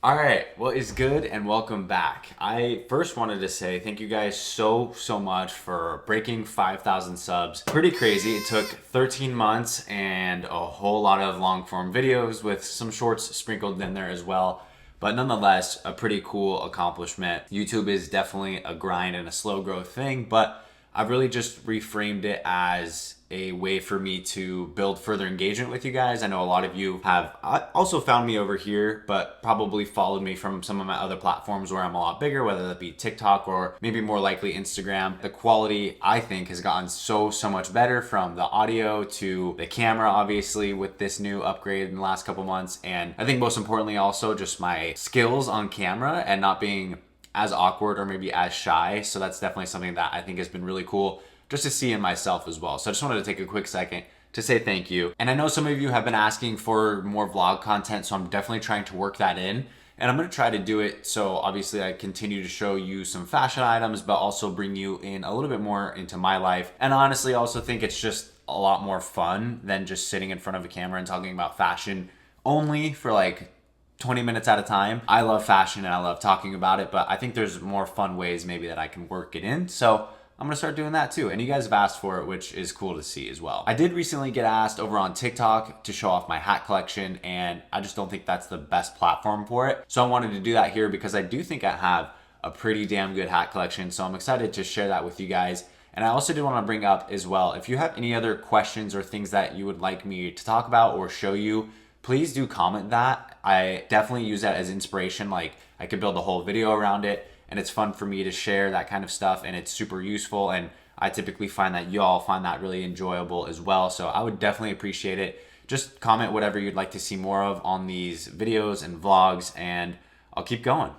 All right, well, it's good and welcome back. I first wanted to say thank you guys so much for breaking 5,000 subs. Pretty crazy. It took 13 months and a whole lot of long form videos with some shorts sprinkled in there as well. But nonetheless, a pretty cool accomplishment. YouTube is definitely a grind and a slow growth thing, but I've really just reframed it as a way for me to build further engagement with you guys. I know a lot of you have also found me over here, but probably followed me from some of my other platforms where I'm a lot bigger, whether that be TikTok or maybe more likely Instagram. The quality, I think, has gotten so much better, from the audio to the camera, obviously, with this new upgrade in the last couple months. And I think most importantly also just my skills on camera and not being as awkward or maybe as shy. So that's definitely something that I think has been really cool just to see in myself as well. So I just wanted to take a quick second to say thank you. And I know some of you have been asking for more vlog content, so I'm definitely trying to work that in. And I'm gonna try to do it so obviously I continue to show you some fashion items, but also bring you in a little bit more into my life. And honestly, I also think it's just a lot more fun than just sitting in front of a camera and talking about fashion only for like 20 minutes at a time. I love fashion and I love talking about it, but I think there's more fun ways maybe that I can work it in. So I'm gonna start doing that too. And you guys have asked for it, which is cool to see as well. I did recently get asked over on TikTok to show off my hat collection, and I just don't think that's the best platform for it. So I wanted to do that here because I do think I have a pretty damn good hat collection. So I'm excited to share that with you guys. And I also did want to bring up as well, if you have any other questions or things that you would like me to talk about or show you, please do comment that. I definitely use that as inspiration. Like, I could build a whole video around it, and it's fun for me to share that kind of stuff, and it's super useful, and I typically find that y'all find that really enjoyable as well. So I would definitely appreciate it. Just comment whatever you'd like to see more of on these videos and vlogs, and I'll keep going.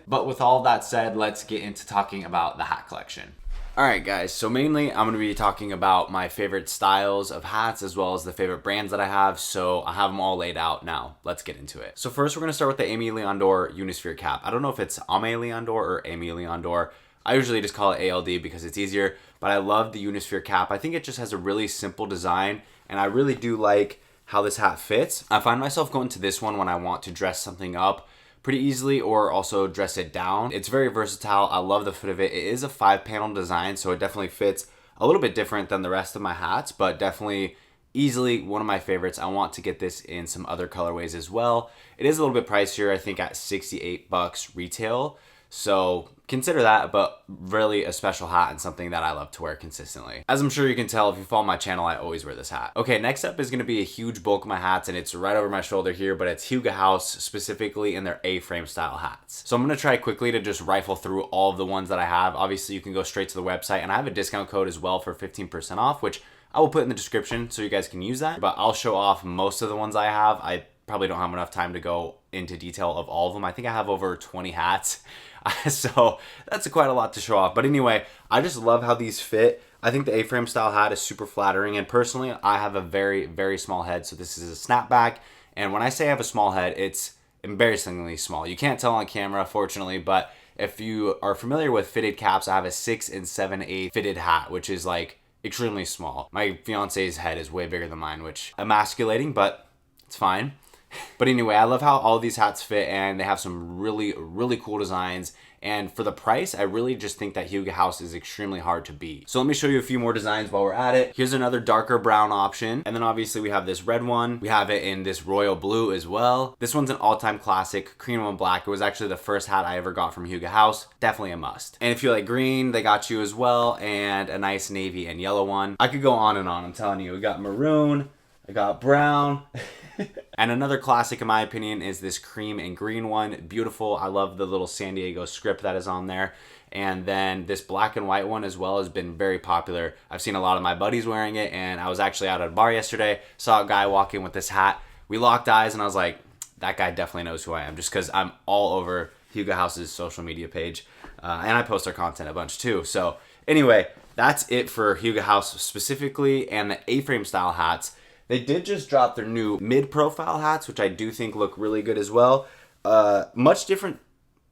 But with all that said, let's get into talking about the hat collection. All right, guys, so mainly I'm going to be talking about my favorite styles of hats as well as the favorite brands that I have. So I have them all laid out now. Let's get into it. So first we're going to start with the Aime Dore Unisphere cap. I don't know if it's Aime Dore or Aime Dore. I usually just call it ALD because it's easier, but I love the Unisphere cap. I think it just has a really simple design, and I really do like how this hat fits. I find myself going to this one when I want to dress something up pretty easily or also dress it down. It's very versatile. I love the fit of it. It is a 5-panel design, so it definitely fits a little bit different than the rest of my hats, but definitely easily one of my favorites. I want to get this in some other colorways as well. It is a little bit pricier, I think at 68 bucks retail. So consider that, but really a special hat and something that I love to wear consistently. As I'm sure you can tell if you follow my channel, I always wear this hat. Okay, next up is gonna be a huge bulk of my hats, and it's right over my shoulder here, but it's Huega House, specifically in their A-frame style hats. So I'm gonna try quickly to just rifle through all of the ones that I have. Obviously you can go straight to the website, and I have a discount code as well for 15% off, which I will put in the description so you guys can use that. But I'll show off most of the ones I have. I probably don't have enough time to go into detail of all of them. I think I have over 20 hats. So that's quite a lot to show off. But anyway, I just love how these fit. I think the A-frame style hat is super flattering. And personally, I have a very small head. So this is a snapback. And when I say I have a small head, it's embarrassingly small. You can't tell on camera, fortunately. But if you are familiar with fitted caps, I have a 6 7/8 fitted hat, which is like extremely small. My fiance's head is way bigger than mine, which emasculating, but it's fine. But anyway, I love how all these hats fit, and they have some really cool designs. And for the price, I really just think that Huega House is extremely hard to beat. So let me show you a few more designs while we're at it. Here's another darker brown option. And then obviously we have this red one. We have it in this royal blue as well. This one's an all-time classic, cream on black. It was actually the first hat I ever got from Huega House. Definitely a must. And if you like green, they got you as well. And a nice navy and yellow one. I could go on and on, I'm telling you. We got maroon, I got brown. And another classic in my opinion is this cream and green one. Beautiful. I love the little San Diego script that is on there. And then this black and white one as well has been very popular. I've seen a lot of my buddies wearing it, and I was actually out at a bar yesterday, saw a guy walk in with this hat. We locked eyes and I was like, that guy definitely knows who I am, just because I'm all over Huega House's social media page. And I post their content a bunch too. So anyway, that's it for Huega House specifically, and the A-frame style hats. They did just drop their new mid-profile hats, which I do think look really good as well. Much different,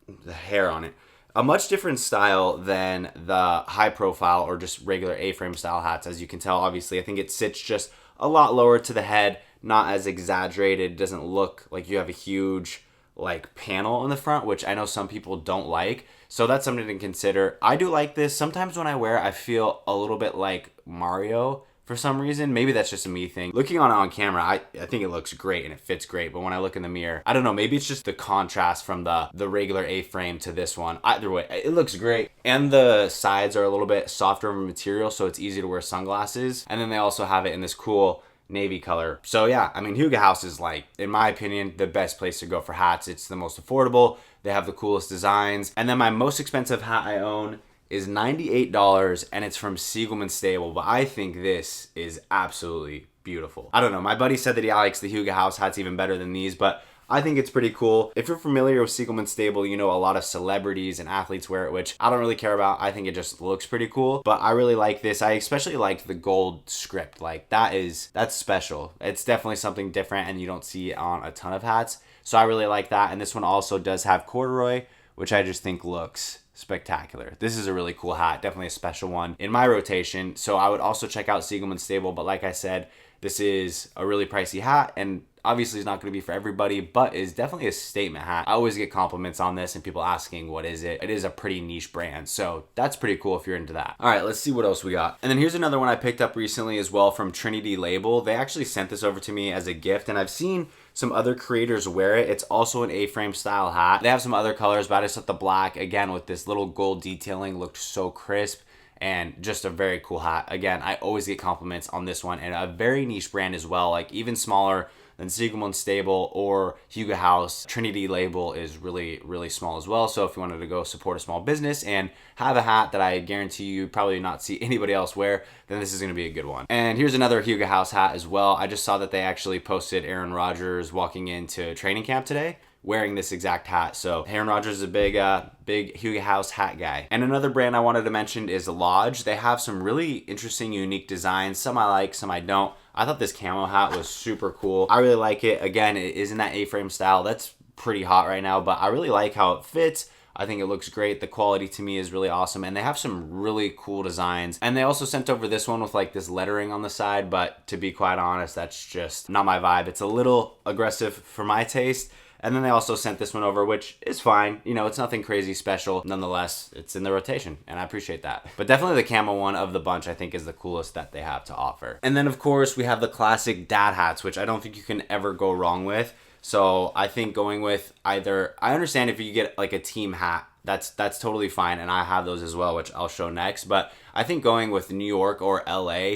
the hair on it, a much different style than the high-profile or just regular A-frame style hats. As you can tell, obviously, I think it sits just a lot lower to the head, not as exaggerated. It doesn't look like you have a huge like panel on the front, which I know some people don't like. So that's something to consider. I do like this. Sometimes when I wear it, I feel a little bit like Mario for some reason. Maybe that's just a me thing. Looking on camera, I think it looks great and it fits great. But when I look in the mirror, I don't know, maybe it's just the contrast from the regular A-frame to this one. Either way, it looks great. And the sides are a little bit softer of a material, so it's easy to wear sunglasses. And then they also have it in this cool navy color. So yeah, I mean, Huga House is, like, in my opinion, the best place to go for hats. It's the most affordable. They have the coolest designs. And then my most expensive hat I own is $98, and it's from Siegelman Stable, but I think this is absolutely beautiful. I don't know, my buddy said that he likes the Huga House hats even better than these, but I think it's pretty cool. If you're familiar with Siegelman Stable, you know a lot of celebrities and athletes wear it, which I don't really care about. I think it just looks pretty cool, but I really like this. I especially like the gold script. Like, that's special. It's definitely something different, and you don't see it on a ton of hats, so I really like that. And this one also does have corduroy, which I just think looks spectacular. This is a really cool hat, definitely a special one in my rotation. So I would also check out Siegelman Stable, but like I said, this is a really pricey hat, and obviously it's not going to be for everybody, but is definitely a statement hat. I always get compliments on this and people asking what is it. It is a pretty niche brand, so that's pretty cool if you're into that. All right, let's see what else we got. And then here's another one I picked up recently as well from Trinity Label. They actually sent this over to me as a gift, and I've seen some other creators wear it. It's also an A-frame style hat. They have some other colors, but I just thought the black, again, with this little gold detailing, looked so crisp and just a very cool hat. Again, I always get compliments on this one, and a very niche brand as well, like even smaller than Siegelman Stable or Huga House. Trinity Label is really, really small as well. So if you wanted to go support a small business and have a hat that I guarantee you probably not see anybody else wear, then this is going to be a good one. And here's another Huga House hat as well. I just saw that they actually posted Aaron Rodgers walking into training camp today wearing this exact hat. So Aaron Rodgers is a big Huga House hat guy. And another brand I wanted to mention is Lodge. They have some really interesting, unique designs. Some I like, some I don't. I thought this camo hat was super cool. I really like it. Again, it is in that A-frame style. That's pretty hot right now, but I really like how it fits. I think it looks great. The quality to me is really awesome, and they have some really cool designs. And they also sent over this one with like this lettering on the side, but to be quite honest, that's just not my vibe. It's a little aggressive for my taste. And then they also sent this one over, which is fine. You know, it's nothing crazy special. Nonetheless, it's in the rotation, and I appreciate that. But definitely the camo one of the bunch, I think, is the coolest that they have to offer. And then, of course, we have the classic dad hats, which I don't think you can ever go wrong with. So I think going with either, I understand if you get like a team hat, that's totally fine, and I have those as well, which I'll show next. But I think going with New York or LA,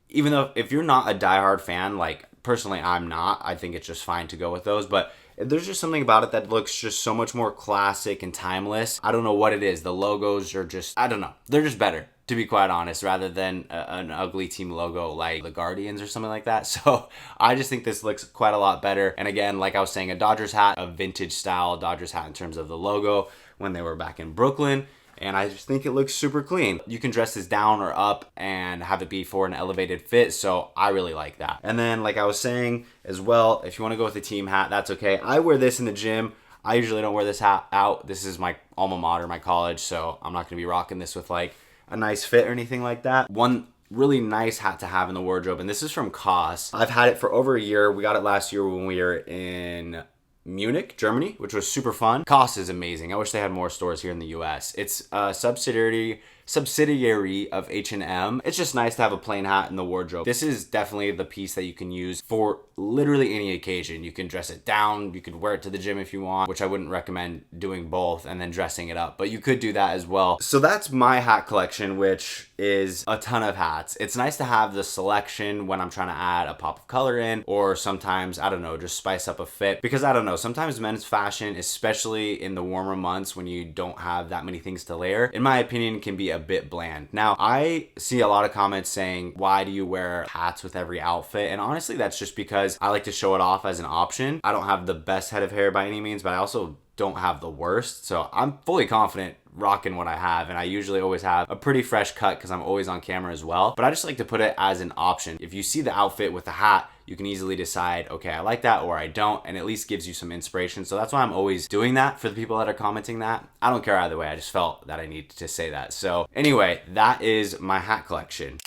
even though if you're not a diehard fan, like personally I'm not, I think it's just fine to go with those. But there's just something about it that looks just so much more classic and timeless. I don't know what it is. The logos are just, I don't know. They're just better, to be quite honest, rather than an ugly team logo like the Guardians or something like that. So I just think this looks quite a lot better. And again, like I was saying, a Dodgers hat, a vintage style Dodgers hat in terms of the logo when they were back in Brooklyn. And I just think it looks super clean. You can dress this down or up and have it be for an elevated fit, so I really like that. And then, like I was saying as well, if you want to go with a team hat, that's okay. I wear this in the gym. I usually don't wear this hat out. This is my alma mater, my college, so I'm not going to be rocking this with like a nice fit or anything like that. One really nice hat to have in the wardrobe, and this is from COS. I've had it for over a year. We got it last year when we were in Munich, Germany, which was super fun. COS is amazing. I wish they had more stores here in the US. It's a subsidiary of H&M. It's just nice to have a plain hat in the wardrobe. This is definitely the piece that you can use for literally any occasion. You can dress it down, you could wear it to the gym if you want, which I wouldn't recommend doing both and then dressing it up, but you could do that as well. So that's my hat collection, which is a ton of hats. It's nice to have the selection when I'm trying to add a pop of color in, or sometimes, I don't know, just spice up a fit, because I don't know, sometimes men's fashion, especially in the warmer months when you don't have that many things to layer, in my opinion, can be a bit bland. Now, I see a lot of comments saying, why do you wear hats with every outfit? And honestly, that's just because I like to show it off as an option. I don't have the best head of hair by any means, but I also don't have the worst. So I'm fully confident rocking what I have, and I usually always have a pretty fresh cut because I'm always on camera as well. But I just like to put it as an option. If you see the outfit with the hat, you can easily decide, okay, I like that or I don't, and at least gives you some inspiration. So that's why I'm always doing that for the people that are commenting that. I don't care either way. I just felt that I needed to say that. So anyway, that is my hat collection.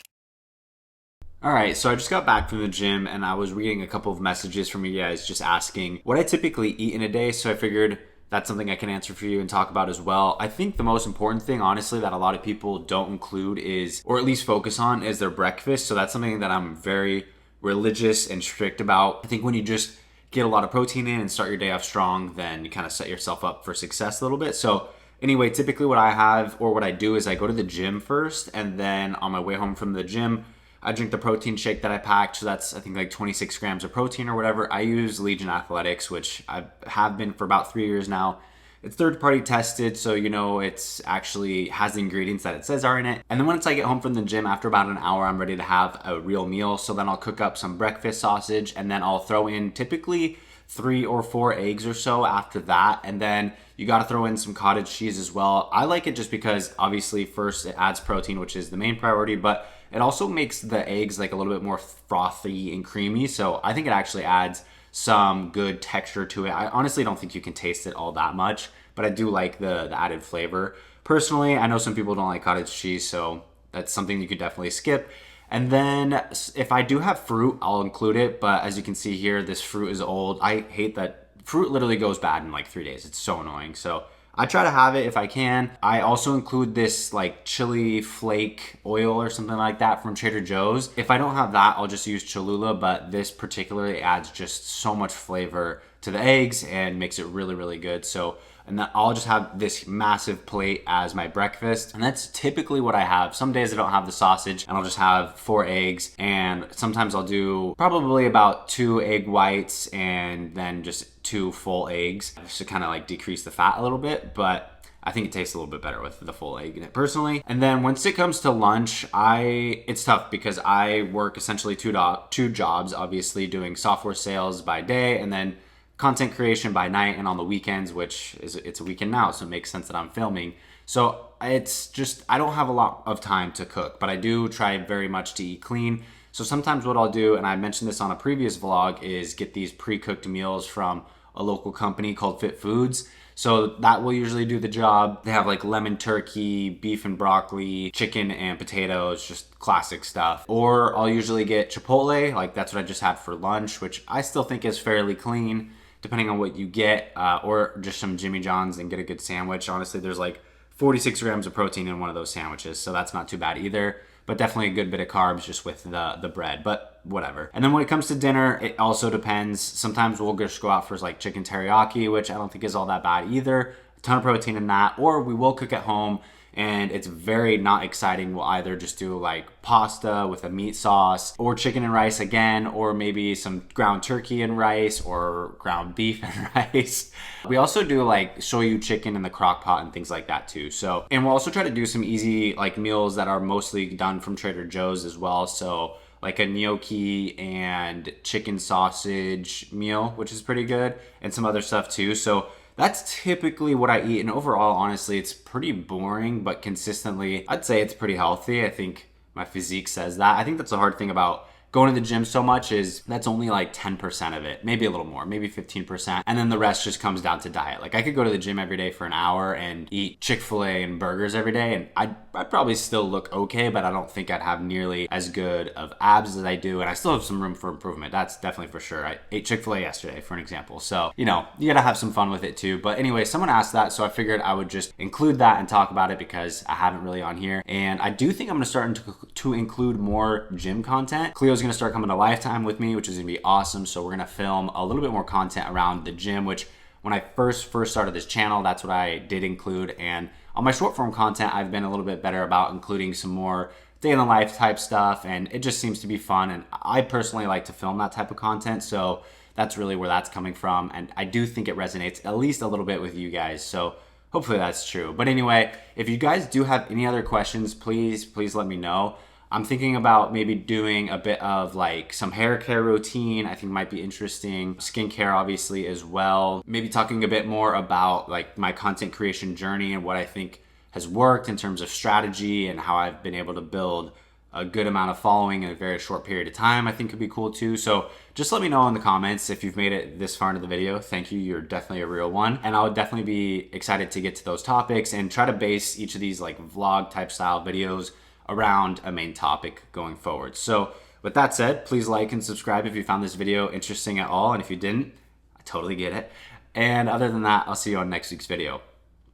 All right, so I just got back from the gym and I was reading a couple of messages from you guys just asking what I typically eat in a day. So I figured that's something I can answer for you and talk about as well. I think the most important thing, honestly, that a lot of people don't include is, or at least focus on, is their breakfast. So that's something that I'm very religious and strict about. I think when you just get a lot of protein in and start your day off strong, then you kind of set yourself up for success a little bit. So anyway, typically what I have or what I do is I go to the gym first, and then on my way home from the gym, I drink the protein shake that I packed. So that's, I think, like 26 grams of protein or whatever. I use Legion Athletics, which I have been for about 3 years now. It's third-party tested, so you know it's actually has the ingredients that it says are in it. And then once I get home from the gym, after about an hour, I'm ready to have a real meal. So then I'll cook up some breakfast sausage, and then I'll throw in typically 3 or 4 eggs or so after that. And then you got to throw in some cottage cheese as well. I like it just because obviously first it adds protein, which is the main priority, but it also makes the eggs like a little bit more frothy and creamy. So I think it actually adds some good texture to it. I honestly don't think you can taste it all that much, but I do like the added flavor. Personally, I know some people don't like cottage cheese, so that's something you could definitely skip. And then if I do have fruit, I'll include it. But as you can see here, this fruit is old. I hate that fruit literally goes bad in like 3 days. It's so annoying. So I try to have it if I can. I also include this like chili flake oil or something like that from Trader Joe's. If I don't have that, I'll just use Cholula, but this particularly adds just so much flavor to the eggs and makes it really, really good. So, and then I'll just have this massive plate as my breakfast. And that's typically what I have. Some days I don't have the sausage and I'll just have 4 eggs. And sometimes I'll do probably about 2 egg whites and then just 2 full eggs just to kind of like decrease the fat a little bit. But I think it tastes a little bit better with the full egg in it personally. And then once it comes to lunch, it's tough because I work essentially two jobs, obviously doing software sales by day and then content creation by night and on the weekends, which is, it's a weekend now, so it makes sense that I'm filming. So it's just, I don't have a lot of time to cook, but I do try very much to eat clean. So sometimes what I'll do, and I mentioned this on a previous vlog, is get these pre-cooked meals from a local company called Fit Foods. So that will usually do the job. They have like lemon turkey, beef and broccoli, chicken and potatoes, just classic stuff. Or I'll usually get Chipotle, like that's what I just had for lunch, which I still think is fairly clean, depending on what you get, or just some Jimmy John's and get a good sandwich. Honestly, there's like 46 grams of protein in one of those sandwiches, so that's not too bad either. But definitely a good bit of carbs just with the bread, but whatever. And then when it comes to dinner, it also depends. Sometimes we'll just go out for like chicken teriyaki, which I don't think is all that bad either. A ton of protein in that. Or we will cook at home, and it's very not exciting. We'll either just do like pasta with a meat sauce, or chicken and rice again, or maybe some ground turkey and rice, or ground beef and rice. We also do like shoyu chicken in the crock pot and things like that too. So, and we'll also try to do some easy like meals that are mostly done from Trader Joe's as well. So like a gnocchi and chicken sausage meal, which is pretty good, and some other stuff too. So that's typically what I eat. And overall, honestly, it's pretty boring, but consistently, I'd say it's pretty healthy. I think my physique says that. I think that's the hard thing about going to the gym so much is that's only like 10% of it, maybe a little more, maybe 15%. And then the rest just comes down to diet. Like I could go to the gym every day for an hour and eat Chick-fil-A and burgers every day, and I'd probably still look okay, but I don't think I'd have nearly as good of abs as I do. And I still have some room for improvement. That's definitely for sure. I ate Chick-fil-A yesterday, for an example. So, you know, you gotta have some fun with it too. But anyway, someone asked that, so I figured I would just include that and talk about it because I haven't really on here. And I do think I'm gonna start to include more gym content. Cleo's gonna start coming to Lifetime with me, which is gonna be awesome. So we're gonna film a little bit more content around the gym, which when I first started this channel, that's what I did include. And on my short form content, I've been a little bit better about including some more day in the life type stuff, and it just seems to be fun. And I personally like to film that type of content, so that's really where that's coming from. And I do think it resonates at least a little bit with you guys. So hopefully that's true. But anyway, if you guys do have any other questions, please let me know. I'm thinking about maybe doing a bit of like some hair care routine. I think might be interesting. Skincare obviously as well. Maybe talking a bit more about like my content creation journey and what I think has worked in terms of strategy and how I've been able to build a good amount of following in a very short period of time. I think could be cool too. So just let me know in the comments if you've made it this far into the video. Thank you. You're definitely a real one. And I would definitely be excited to get to those topics and try to base each of these like vlog type style videos around a main topic going forward. So With that said, please like and subscribe if you found this video interesting at all. And if you didn't, I totally get it. And other than that, I'll see you on next week's video.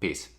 Peace.